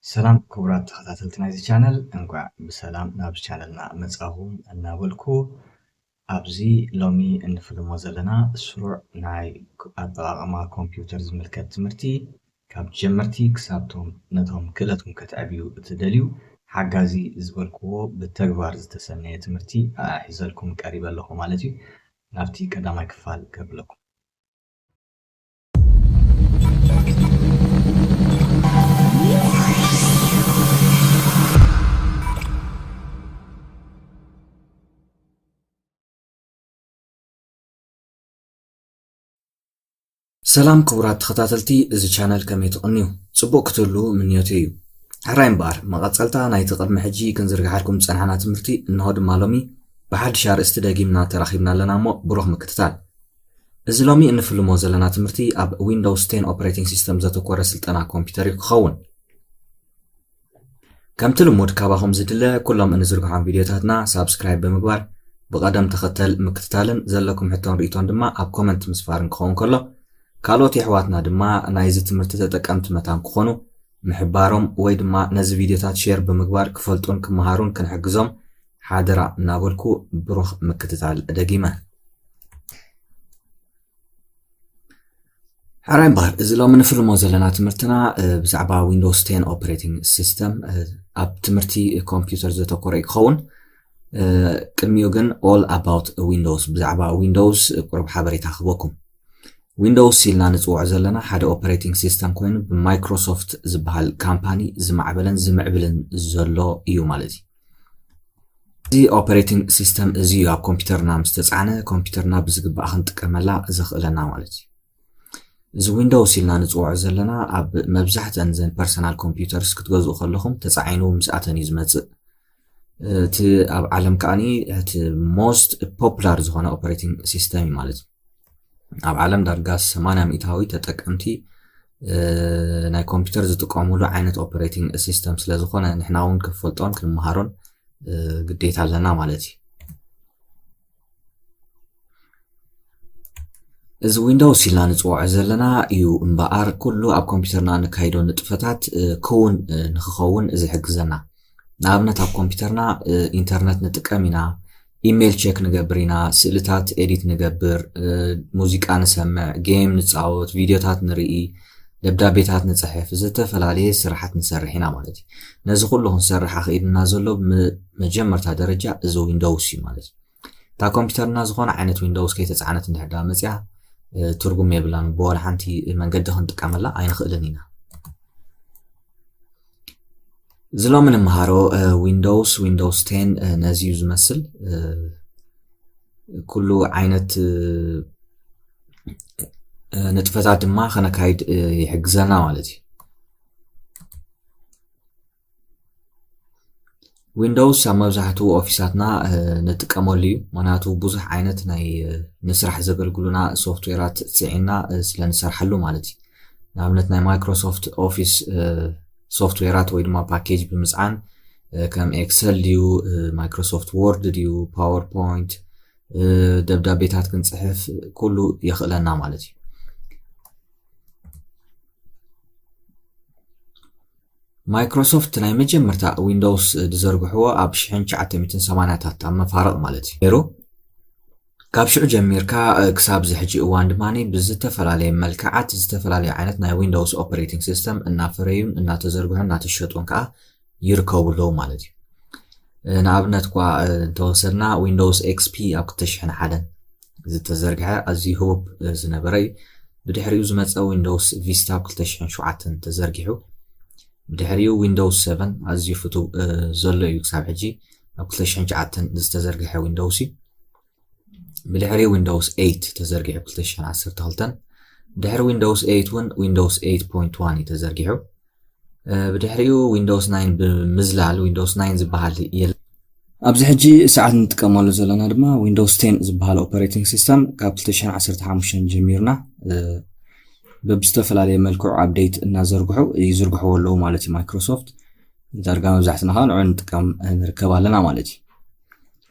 ሰላም ክቡራት ተኸታተልቲ ናይዚ ቻነል እንኳዕ ብሰላም ናብ ቻነልና መጻኹም እናበልኩ ኣብዚ ሎሚ እንፍልሞ ዘለና ስሩዕ ናይ ኣጠቓቕማ ኮምፒውተር ዝምልከት ትምህርቲ ካብ ጀመርቲ ክሳብቶም ነቶም ክእለቶም ከተዕብዩ እትደልዩ ሓጋዚ ዝበልክዎ ብተግባር ዝተሰነየ ትምህርቲ ሒዘልኩም ቀሪበ ኣለኹ ማለት እዩ። ናብቲ ቀዳማይ ክፋል ከብለኩም። ሰላም ክቡራት ተኸታተልቲ እዚ ቻነል ከመይ ትቕንዩ ጽቡቕ ክትህሉ ምንየቱ እዩ። ሕራይ እምበር መቐጸልታ ናይቲ ቅድሚ ሕጂ ክንዝርግሓልኩም ዝጸንሐና ትምህርቲ እንሆ ድማ ሎሚ ብሓድሽ ኣርእስቲ ደጊምና ተራኺብና ኣለና እሞ ብሩኽ ምክትታል። እዚ ሎሚ እንፍልሞ ዘለና ትምህርቲ ኣብ ዊንዶውስ 10 ኦፕሬቲንግ ሲስተም ዘተኮረ ስልጠና ኮምፒውተር ክኸውን። ከምቲ ልሙድ ካባኹም ዝድለ ኩሎም እንዝርግሖም ቪድዮታትና ሳብስክራይብ ብምግባር ብቐደም ተኸተል ምክትታልን ዘለኩም ሕቶን ርእቶን ድማ ኣብ ኮመንት ምስፋርን ክኸውን ከሎ ካልኦት ኣሕዋትና ድማ ናይዚ ትምህርቲ ተጠቀምቲ መታን ክኾኑ ምሕባሮም ወይ ድማ ነዚ ቪድዮታት ሼር ብምግባር ክፈልጡን ክመሃሩን ክንሕግዞም ሓደራ እናበልኩ ብሩኽ ምክትታል ደጊመ። ሕራይ እምበር እዚ ሎሚ ንፍልሞ ዘለና ትምህርትና ብዛዕባ ዊንዶውስ 10 ኦፕሬቲንግ ሲስተም ኣብ ትምህርቲ ኮምፒውተር ዘተኮረ ክኸውን። ቅድሚኡ ግን ኦል ኣባውት ዊንዶውስ ብዛዕባ ዊንዶውስ ቁርብ ሓበሬታ ክህበኩም። ዊንዶውስ ኢልና ንጽውዕ ዘለና ሓደ ኦፕሬቲንግ ሲስተም ኮይኑ ብማይክሮሶፍት ዝበሃል ካምፓኒ ዝማዕበለን ዝምዕብልን ዘሎ እዩ ማለት እዩ። እዚ ኦፕሬቲንግ ሲስተም እዚ ኣብ ኮምፒውተርና ምስ ተጻዕነ ኮምፒውተርና ብዝግባእ ክንጥቀመላ ዘኽእለና ማለት እዩ። እዚ ዊንዶውስ ኢልና ንጽውዕ ዘለና ኣብ መብዛሕትአን ዘን ፐርሰናል ኮምፒውተርስ ክትገዝኡ ከለኹም ተጻዒኑ ምስኣተን እዩ ዝመጽእ። እቲ ኣብ ዓለም ከዓኒ እቲ ሞስት ፖፑላር ዝኾነ ኦፕሬቲንግ ሲስተም እዩ ማለት እዩ። ኣብ ዓለም ዳርጋ 80% ተጠቀምቲ ናይ ኮምፒውተር ዝጥቀሙሉ ዓይነት ኦፕሬቲንግ ሲስተም ስለ ዝኾነ ንሕና እውን ክፈልጦን ክንመሃሮን ግዴታ ኣለና ማለት እዩ። እዚ ዊንዶውስ ኢልና ንጽውዕ ዘለና እዩ እምበኣር ኩሉ ኣብ ኮምፒውተርና ንካይዶ ንጥፈታት ክውን ንክኸውን እዚ ይሕግዘና። ንኣብነት ኣብ ኮምፒውተርና ኢንተርነት ንጥቀም ኢና፣ ኢሜል ቼክ ንገብር ኢና፣ ስእልታት ኤዲት ንገብር፣ ሙዚቃ ንሰምዕ፣ ጌም ንጻወት፣ ቪድዮታት ንርኢ፣ ደብዳቤታት ንጽሕፍ፣ ዝተፈላለየ ስራሓት ንሰርሕ ኢና ማለት እዩ። ነዚ ኩሉ ክንሰርሕ ክኢድና ዘሎ መጀመርታ ደረጃ እዚ ዊንዶውስ እዩ ማለት እዩ። እታ ኮምፒውተርና ዝኾነ ዓይነት ዊንዶውስ ከይተጻዕነት እንድሕር ዳ መጽያ ትርጉም የብላን ብወላ ሓንቲ መንገዲ ክንጥቀመላ ኣይንኽእልን ኢና። እዚ ሎሚ ንምሃሮ ዊንዶውስ 10 ነዚ እዩ ዝመስል ኩሉ ዓይነት ንጥፈታት ድማ ከነካይድ ይሕግዘና ማለት እዩ። ዊንዶውስ ኣብ መብዛሕትኡ ኦፊሳትና ንጥቀመሉ እዩ። ምክንያቱ ብዙሕ ዓይነት ናይ ንስራሕ ዘገልግሉና ሶፍትዌራት ፅዒና ስለ ንሰርሐሉ ማለት እዩ። ንኣብነት ናይ ማይክሮሶፍት ኦፊስ ሶፍትዌራት ወይ ድማ ፓኬጅ ብምጽዓን ከም ኤክሰል ድዩ፣ ማይክሮሶፍት ወርድ ድዩ፣ ፓወርፖይንት፣ ደብዳቤታት ክንጽሕፍ ኩሉ የኽእለና ማለት እዩ። ማይክሮሶፍት ናይ መጀመርታ ዊንዶውስ ዝዘርግሕዎ ኣብ 1980ታት ኣብ መፋረቕ ማለት እዩ ነይሩ። ካብ ሽዑ ጀሚርካ ክሳብ ዝሕጂ እዋን ድማኒ ብዝተፈላለየ መልክዓት ዝተፈላለዩ ዓይነት ናይ ዊንዶውስ ኦፕሬቲንግ ሲስተም እናፈረዩን እናተዘርግሑን እናተሸጡን ከዓ ይርከቡሉ ማለት እዩ። ንኣብነት እኳ እንተወሰድና ዊንዶውስ ኤክስፒ ኣብ 2001 ዝተዘርግሐ ኣዝዩ ህቡብ ዝነበረ እዩ። ብድሕሪኡ ዝመፀ ዊንዶውስ ቪስታ ኣብ 2007 ተዘርጊሑ፣ ብድሕሪኡ ዊንዶውስ 7 ኣዝዩ ፍቱው ዘሎ እዩ ክሳብ ሕጂ ኣብ 2009 ዝተዘርግሐ ዊንዶውስ እዩ። ብድሕሪ ዊንዶውስ 8 ተዘርጊሑ 2012 ብድሕሪ ዊንዶውስ 8 እውን ዊንዶውስ 8.1 ተዘርጊሑ ብድሕሪኡ ዊንዶውስ 9 ብምዝላል ዊንዶውስ 9 ዝበሃል የለ። ኣብዚ ሕጂ ሰዓት ንጥቀመሉ ዘለና ድማ ዊንዶውስ 10 ዝበሃል ኦፕሬቲንግ ሲስተም ካብ 2015 ጀሚርና ብዝተፈላለየ መልክዑ ኣፕዴት እናዘርግሑ ይዝርግሕዎ ኣለዉ ማለት እዩ። ማይክሮሶፍት ዳርጋ መብዛሕትና ከዓ ንዑ ንጥቀም ንርከብ ኣለና ማለት እዩ።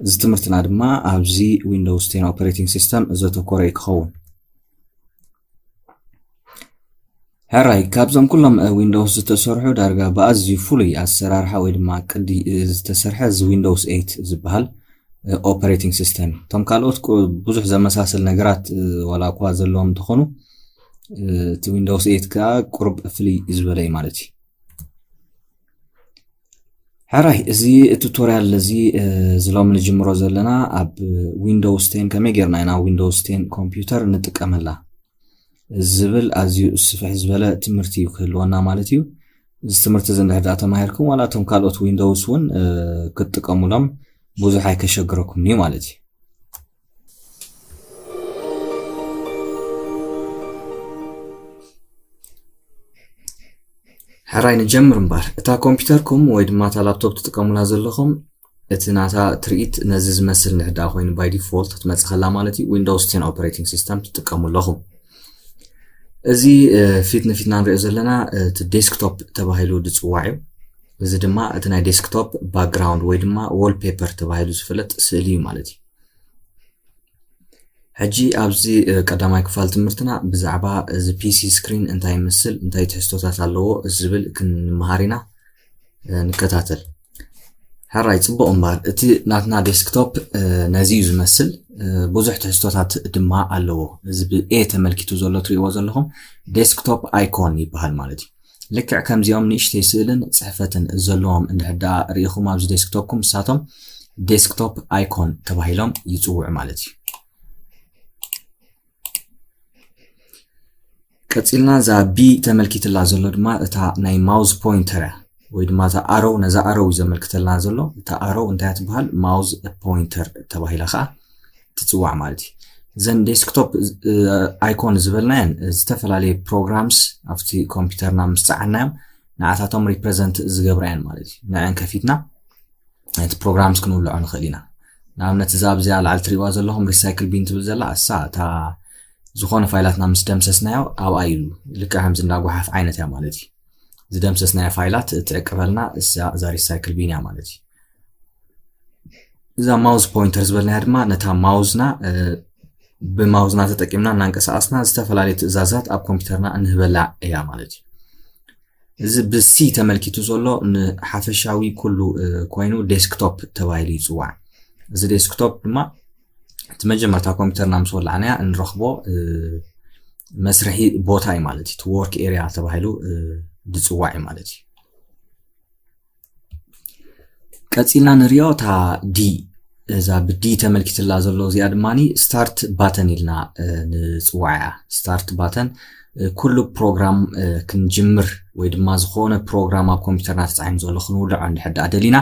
እዚ ትምህርትና ድማ ኣብዚ ዊንዶውስ 10 ኦፕሬቲንግ ሲስተም ዘተኮረ ይክኸውን። ሕራይ ካብዞም ኩሎም ዊንዶውስ ዝተሰርሑ ዳርጋ ብኣዝዩ ፍሉይ ኣሰራርሓ ወይ ድማ ቅዲ ዝተሰርሐ ዊንዶውስ 8 ዝበሃል ኦፐሬቲንግ ሲስተም ቶም ካልኦት ብዙሕ ዘመሳሰል ነገራት ዋላ እኳ ዘለዎም እንትኾኑ እቲ ዊንዶውስ 8 ከዓ ቁርብ ፍሉይ ዝበለ እዩ ማለት እዩ። ሕራይ እዚ ቱቶሪያል እዚ ዝሎም ንጅምሮ ዘለና ኣብ ዊንዶውስ 10 ከመይ ጌርና ኢና ዊንዶውስ 10 ኮምፒውተር ንጥቀመላ ዝብል ኣዝዩ ስፍሕ ዝበለ ትምህርቲ እዩ ክህልወና ማለት እዩ። እዚ ትምህርቲ እዚ እንድሕር ተማሂርኩም ዋላ እቶም ካልኦት ዊንዶውስ እውን ክትጥቀሙሎም ብዙሕ ኣይከሸግረኩም እዩ ማለት እዩ። ሕራይ ንጀምር እምበር እታ ኮምፒውተርኩም ወይ ድማ እታ ላፕቶፕ ትጥቀሙላ ዘለኹም እቲ ናታ ትርኢት ነዚ ዝመስል ንሕዳ ኮይኑ ባይ ዲፎልት ትመፅኸላ ማለት እዩ። ዊንዶውስ 10 ኦፐሬቲንግ ሲስተም ትጥቀሙ ኣለኹም። እዚ ፊት ንፊትና ንሪኦ ዘለና እቲ ዴስክቶፕ ተባሂሉ ዝፅዋዕ እዩ። እዚ ድማ እቲ ናይ ዴስክቶፕ ባክግራውንድ ወይ ድማ ዋልፔፐር ተባሂሉ ዝፍለጥ ስእሊ እዩ ማለት እዩ። ሕጂ ኣብዚ ቀዳማይ ክፋል ትምህርትና ብዛዕባ እዚ ፒሲ ስክሪን እንታይ ይመስል እንታይ ትሕዝቶታት ኣለዎ ዝብል ክንመሃር ኢና ንከታተል። ሕራይ ፅቡቕ እምበር እቲ ናትና ዴስክቶፕ ነዚ እዩ ዝመስል ብዙሕ ትሕዝቶታት ድማ ኣለዎ። እዚ ብኤ ተመልኪቱ ዘሎ ትሪእዎ ዘለኹም ዴስክቶፕ ኣይኮን ይበሃል ማለት እዩ። ልክዕ ከምዚኦም ንእሽተይ ስእልን ፅሕፈትን ዘለዎም እንድሕዳ ርኢኹም ኣብዚ ዴስክቶፕኩም ንሳቶም ዴስክቶፕ ኣይኮን ተባሂሎም ይፅውዑ ማለት እዩ። ቀፂልና እዛ ቢ ተመልኪትላ ዘሎ ድማ እታ ናይ ማውዝ ፖይንተር ወይ ድማ እታ ኣሮው ነዛ ኣሮው እዩ ዘመልክተልና ዘሎ እታ ኣሮው እንታይ ትበሃል ማውዝ ፖይንተር ተባሂላ ከዓ ትፅዋዕ ማለት እዩ። እዘን ዴስክቶፕ ኣይኮን ዝበልናየን ዝተፈላለየ ፕሮግራምስ ኣብቲ ኮምፒውተርና ምስ ፀዓናዮም ንዓታቶም ሪፕሬዘንት ዝገብራየን ማለት እዩ። ንዕን ከፊትና እቲ ፕሮግራምስ ክንውልዖ ንኽእል ኢና። ንኣብነት እዛ ኣብዚኣ ላዕሊ ትሪእዋ ዘለኹም ሪሳይክል ቢን ትብል ዘላ እሳ እታ ዝኾነ ፋይላትና ምስ ደምሰስናዮ ኣብኣ ኢሉ ልክዕ ከምዚ እንዳጓሓፍ ዓይነት እያ ማለት እዩ። ዝደምሰስናዮ ፋይላት ትዕቅበልና እዛ ሪሳይክል ቢን እያ ማለት እዩ። እዛ ማውዝ ፖይንተር ዝበልናያ ድማ ነታ ማውዝና ብማውዝና ተጠቂምና እናንቀሳቀስና ዝተፈላለዩ ትእዛዛት ኣብ ኮምፒውተርና እንህበላ እያ ማለት እዩ። እዚ ብሲ ተመልኪቱ ዘሎ ንሓፈሻዊ ኩሉ ኮይኑ ዴስክቶፕ ተባሂሉ ይፅዋዕ። እዚ ዴስክቶፕ ድማ እቲ መጀመርታ ኮምፒውተርና ምስ ወላዕናያ እንረኽቦ መስርሒ ቦታ እዩ ማለት እዩ። እቲ ወርክ ኤሪያ ተባሂሉ ዝፅዋዕ እዩ ማለት እዩ። ቀፂልና ንሪኦ እታ ዲ እዛ ብዲ ተመልኪትላ ዘሎ እዚኣ ድማኒ ስታርት ባተን ኢልና ንፅዋዕ እያ። ስታርት ባተን ኩሉ ፕሮግራም ክንጅምር ወይ ድማ ዝኾነ ፕሮግራም ኣብ ኮምፒውተርና ተፃዒኑ ዘሎ ክንውልዖ እንድሕዳ ደሊና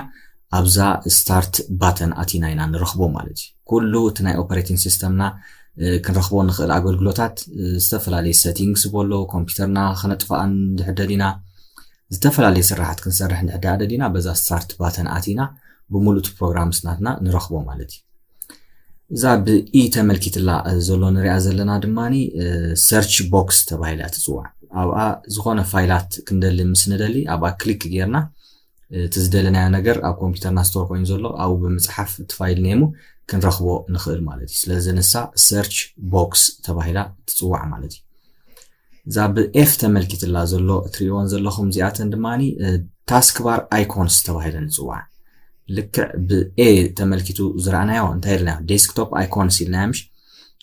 ኣብዛ ስታርት ባተን ኣቲና ኢና ንረኽቦ ማለት እዩ። ኩሉ እቲ ናይ ኦፐሬቲንግ ሲስተምና ክንረኽቦ ንኽእል ኣገልግሎታት ዝተፈላለየ ሴቲንግስ በሎ ኮምፒውተርና ክነጥፋኣ እንድሕር ደሊና ዝተፈላለየ ስራሓት ክንሰርሕ እንድሕዳ ደሊና በዛ ስታርት ባተን ኣቲና ብምሉእ ፕሮግራምስ ናትና ንረኽቦ ማለት እዩ። እዛ ብኢ ተመልኪትላ ዘሎ ንሪኣ ዘለና ድማኒ ሰርች ቦክስ ተባሂላ ትፅዋዕ። ኣብኣ ዝኾነ ፋይላት ክንደሊ ምስ ንደሊ ኣብኣ ክሊክ ጌርና እቲ ዝደለናዮ ነገር ኣብ ኮምፒውተርና ስቶር ኮይኑ ዘሎ ኣብኡ ብምፅሓፍ እቲ ፋይል ኔሙ ክንረኽቦ ንኽእል ማለት እዩ። ስለዚ ንሳ ሰርች ቦክስ ተባሂላ ትፅዋዕ ማለት እዩ። እዛ ብኤፍ ተመልኪትላ ዘሎ እትሪእዎን ዘለኹም እዚኣተን ድማኒ ታስክ ባር ኣይኮንስ ተባሂለን ይፅዋዕ። ልክዕ ብኤ ተመልኪቱ ዝረኣናዮ እንታይ ኢልናዮ ዴስክቶፕ ኣይኮንስ ኢልናዮ ምሽ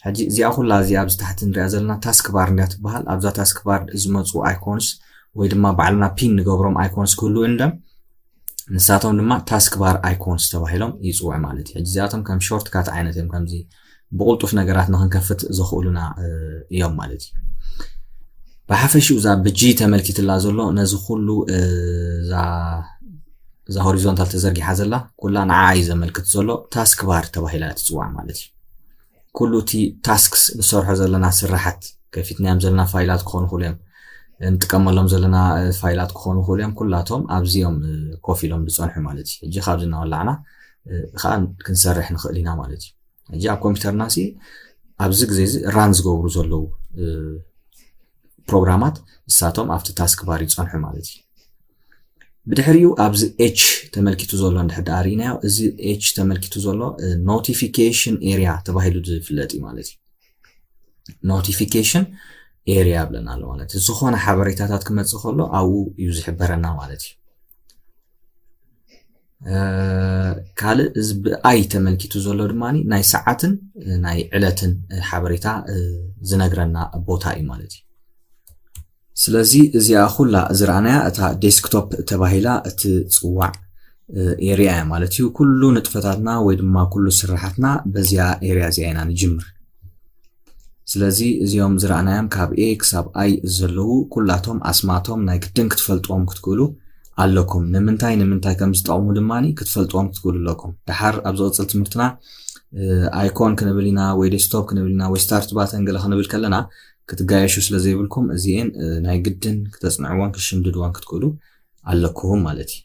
ሕጂ እዚኣ ኩላ እዚኣ ኣብዚ ታሕቲ ንሪኣ ዘለና ታስክ ባር እንዳ ትበሃል። ኣብዛ ታስክ ባር ዝመፁ ኣይኮንስ ወይ ድማ ባዕልና ፒን ንገብሮም ኣይኮንስ ክህልው እንዶም ንሳቶም ድማ ታስክ ባር ኣይኮንስ ተባሂሎም ይፅውዑ ማለት እዩ። ሕጂ እዚኣቶም ከም ሾርት ካት ዓይነት እዮም ከምዚ ብቁልጡፍ ነገራት ንክንከፍት ዘኽእሉና እዮም ማለት እዩ። ብሓፈሽኡ እዛ ብጂ ተመልኪትላ ዘሎ ነዚ ኩሉ እዛ ሆሪዞንታል ተዘርጊሓ ዘላ ኩላ ንዓ እዩ ዘመልክት ዘሎ ታስክ ባር ተባሂላ ትፅዋዕ ማለት እዩ። ኩሉ እቲ ታስክስ ንሰርሖ ዘለና ስራሓት ከፊትናዮም ዘለና ፋይላት ክኾኑ ይኽእሉ እዮም እንጥቀመሎም ዘለና ፋይላት ክኾኑ ይኽእሉ እዮም ኩላቶም ኣብዚኦም ኮፍ ኢሎም ዝፀንሑ ማለት እዩ። ሕጂ ካብዚ እናወላዕና ከዓ ክንሰርሕ ንኽእል ኢና ማለት እዩ። ሕጂ ኣብ ኮምፒውተርና ሲ ኣብዚ ግዜ እዚ ራን ዝገብሩ ዘለዉ ፕሮግራማት ንሳቶም ኣብቲ ታስክ ባር ይፀንሑ ማለት እዩ። ብድሕሪኡ ኣብዚ ኤች ተመልኪቱ ዘሎ እንድሕር ዳሪናዮ እዚ ኤች ተመልኪቱ ዘሎ ኖቲፊኬሽን ኤሪያ ተባሂሉ ዝፍለጥ እዩ ማለት እዩ። ኖቲፊኬሽን ኤሪያ ብለና ኣሎ ማለት እዩ ዝኾነ ሓበሬታታት ክመጽእ ከሎ ኣብኡ እዩ ዝሕበረና ማለት እዩ ካልእ እዚ ብኣይ ተመልኪቱ ዘሎ ድማኒ ናይ ሰዓትን ናይ ዕለትን ሓበሬታ ዝነግረና ቦታ እዩ ማለት እዩ ስለዚ እዚኣ ኩላ ዝረኣናያ እታ ዴስክቶፕ ተባሂላ እትጽዋዕ ኤሪያ ማለት እዩ ኩሉ ንጥፈታትና ወይ ድማ ኩሉ ስራሓትና በዚያ ኤሪያ እዚኣ ኢና ንጅምር ስለዚ እዚኦም ዝረኣናዮም ካብ ኤ ክሳብ ኣይ ዘለዉ ኩላቶም ኣስማቶም ናይ ግድን ክትፈልጥዎም ክትክእሉ ኣለኩም ንምንታይ ከም ዝጠቕሙ ድማኒ ክትፈልጥዎም ክትክእሉ ኣለኩም ድሓር ኣብ ዝቕፅል ትምህርትና ኣይኮን ክንብል ኢና ወይ ዴስክቶፕ ክንብል ኢና ወይ ስታርት ባተን ገለ ክንብል ከለና ክትጋየሹ ስለዘይብልኩም እዚአን ናይ ግድን ክተጽንዕዎን ክሽምድድዎን ክትክእሉ ኣለኩም ማለት እዩ